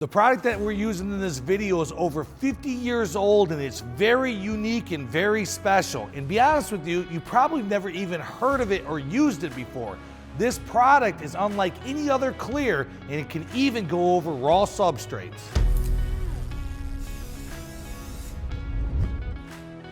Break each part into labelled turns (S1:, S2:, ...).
S1: The product that we're using in this video is over 50 years old and it's very unique and very special. And to be honest with you, you probably never even heard of it or used it before. This product is unlike any other clear and it can even go over raw substrates.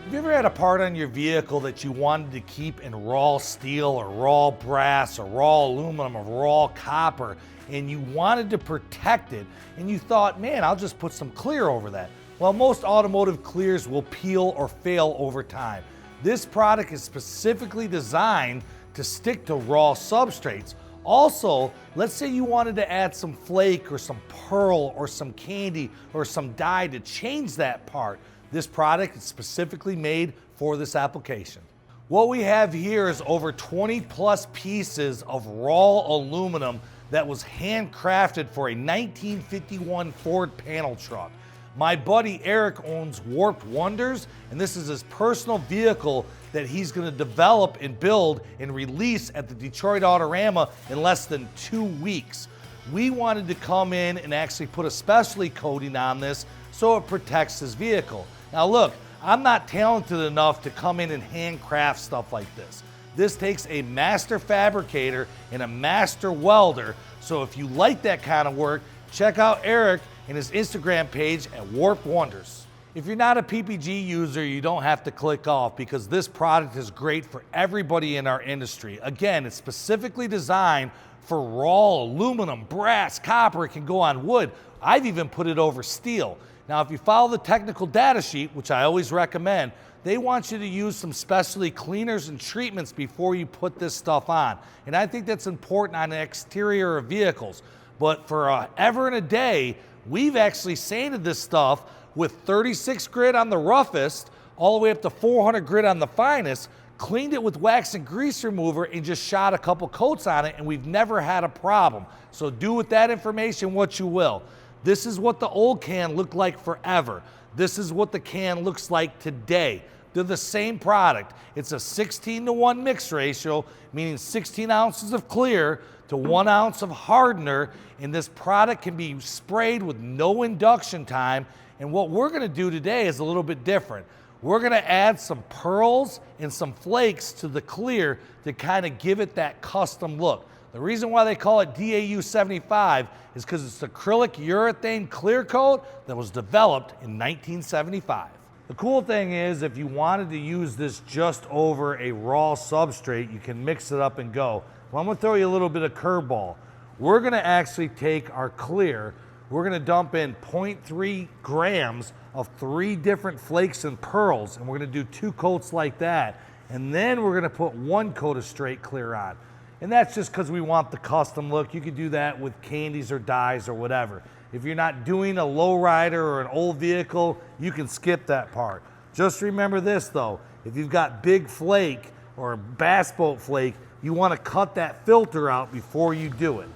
S1: Have you ever had a part on your vehicle that you wanted to keep in raw steel or raw brass or raw aluminum or raw copper, and you wanted to protect it and you thought, man, I'll just put some clear over that? Well, most automotive clears will peel or fail over time. This product is specifically designed to stick to raw substrates. Also, let's say you wanted to add some flake or some pearl or some candy or some dye to change that part. This product is specifically made for this application. What we have here is over 20 plus pieces of raw aluminum that was handcrafted for a 1951 Ford panel truck. My buddy Eric owns Warped Wonders, and this is his personal vehicle that he's gonna develop and build and release at the Detroit Autorama in less than 2 weeks. We wanted to come in and actually put a specialty coating on this so it protects his vehicle. Now look, I'm not talented enough to come in and handcraft stuff like this. This takes a master fabricator and a master welder. So if you like that kind of work, check out Eric and his Instagram page at Warped Wonders. If you're not a PPG user, you don't have to click off because this product is great for everybody in our industry. Again, it's specifically designed for raw aluminum, brass, copper. It can go on wood. I've even put it over steel. Now, if you follow the technical data sheet, which I always recommend, they want you to use some specialty cleaners and treatments before you put this stuff on. And I think that's important on the exterior of vehicles. But for ever and a day, we've actually sanded this stuff with 36 grit on the roughest, all the way up to 400 grit on the finest, cleaned it with wax and grease remover and just shot a couple coats on it, and we've never had a problem. So do with that information what you will. This is what the old can looked like forever. This is what the can looks like today. They're the same product. It's a 16:1 mix ratio, meaning 16 ounces of clear to 1 ounce of hardener, and this product can be sprayed with no induction time. And what we're gonna do today is a little bit different. We're gonna add some pearls and some flakes to the clear to kind of give it that custom look. The reason why they call it DAU 75 is because it's acrylic urethane clear coat that was developed in 1975. The cool thing is, if you wanted to use this just over a raw substrate, you can mix it up and go. Well, I'm gonna throw you a little bit of curveball. We're gonna actually take our clear, we're gonna dump in 0.3 grams of 3 different flakes and pearls, and we're gonna do 2 coats like that. And then we're gonna put 1 coat of straight clear on. And that's just because we want the custom look. You could do that with candies or dyes or whatever. If you're not doing a lowrider or an old vehicle, you can skip that part. Just remember this though, if you've got big flake or bass boat flake, you want to cut that filter out before you do it.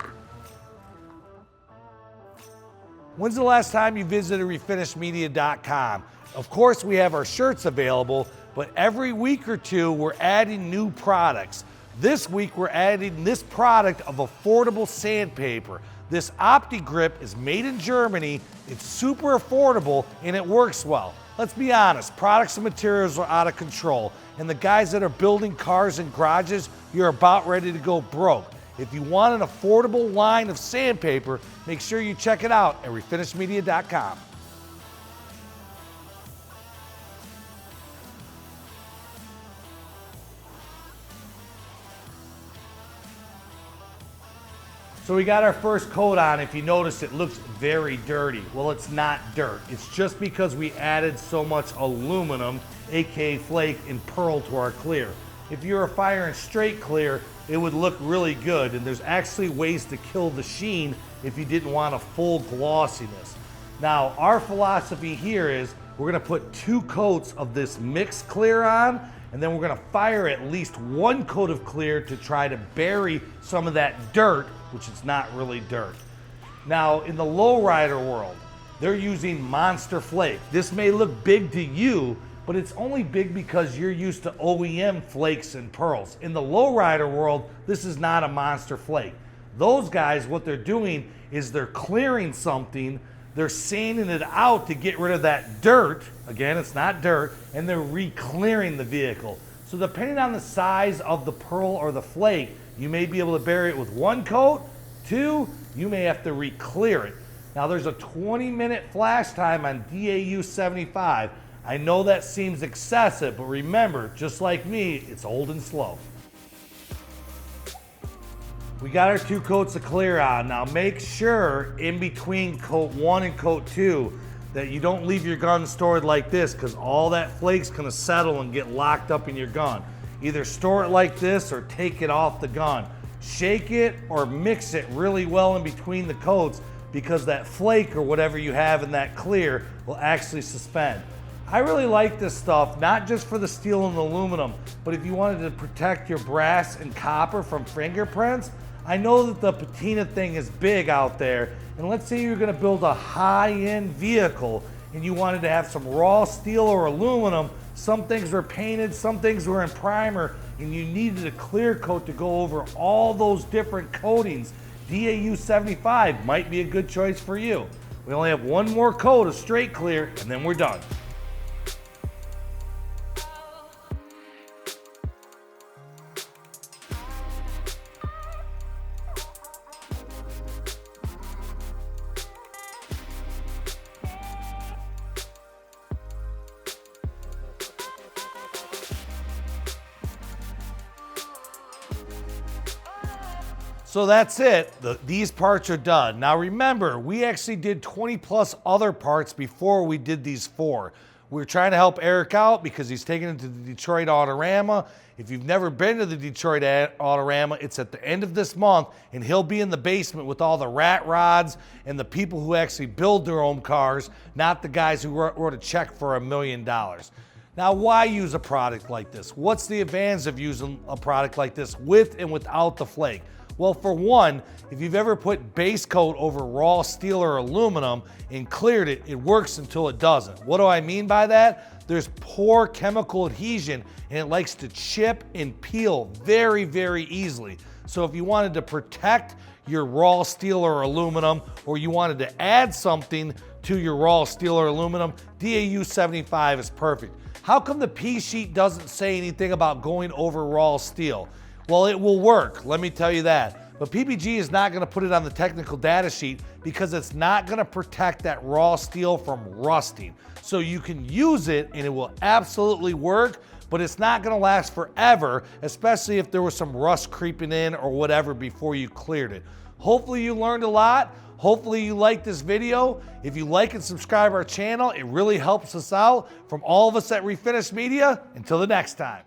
S1: When's the last time you visited refinishmedia.com? Of course, we have our shirts available, but every week or two, we're adding new products. This week, we're adding this product of affordable sandpaper. This OptiGrip is made in Germany, it's super affordable, and it works well. Let's be honest, products and materials are out of control, and the guys that are building cars and garages, you're about ready to go broke. If you want an affordable line of sandpaper, make sure you check it out at refinishmedia.com. So we got our first coat on. If you notice, it looks very dirty. Well, it's not dirt. It's just because we added so much aluminum, aka flake, and pearl to our clear. If you were firing straight clear, it would look really good, and there's actually ways to kill the sheen if you didn't want a full glossiness. Now, our philosophy here is we're gonna put 2 coats of this mixed clear on, and then we're gonna fire at least 1 coat of clear to try to bury some of that dirt, which is not really dirt. Now, in the lowrider world, they're using Monster Flake. This may look big to you, but it's only big because you're used to OEM flakes and pearls. In the lowrider world, this is not a Monster Flake. Those guys, what they're doing is they're clearing something, they're sanding it out to get rid of that dirt. Again, it's not dirt, and they're re-clearing the vehicle. So depending on the size of the pearl or the flake, you may be able to bury it with one coat, two, you may have to re-clear it. Now there's a 20-minute flash time on DAU 75. I know that seems excessive, but remember, just like me, it's old and slow. We got our 2 coats of clear on. Now make sure in between coat 1 and coat 2 that you don't leave your gun stored like this, because all that flake's gonna settle and get locked up in your gun. Either store it like this or take it off the gun. Shake it or mix it really well in between the coats, because that flake or whatever you have in that clear will actually suspend. I really like this stuff, not just for the steel and aluminum, but if you wanted to protect your brass and copper from fingerprints. I know that the patina thing is big out there, and let's say you're gonna build a high-end vehicle and you wanted to have some raw steel or aluminum. Some things were painted, some things were in primer, and you needed a clear coat to go over all those different coatings. DAU 75 might be a good choice for you. We only have one more coat of straight clear, and then we're done. So that's it. These parts are done. Now remember, we actually did 20 plus other parts before we did these 4. We were trying to help Eric out because he's taking it to the Detroit Autorama. If you've never been to the Detroit Autorama, it's at the end of this month, and he'll be in the basement with all the rat rods and the people who actually build their own cars, not the guys who wrote a check for $1 million. Now, why use a product like this? What's the advantage of using a product like this with and without the flake? Well, for one, if you've ever put base coat over raw steel or aluminum and cleared it, it works until it doesn't. What do I mean by that? There's poor chemical adhesion, and it likes to chip and peel very, very easily. So if you wanted to protect your raw steel or aluminum, or you wanted to add something to your raw steel or aluminum, DAU 75 is perfect. How come the P sheet doesn't say anything about going over raw steel? Well, it will work, let me tell you that. But PPG is not gonna put it on the technical data sheet because it's not gonna protect that raw steel from rusting. So you can use it and it will absolutely work, but it's not gonna last forever, especially if there was some rust creeping in or whatever before you cleared it. Hopefully you learned a lot. Hopefully you liked this video. If you like and subscribe our channel, it really helps us out. From all of us at Refinish Media, until the next time.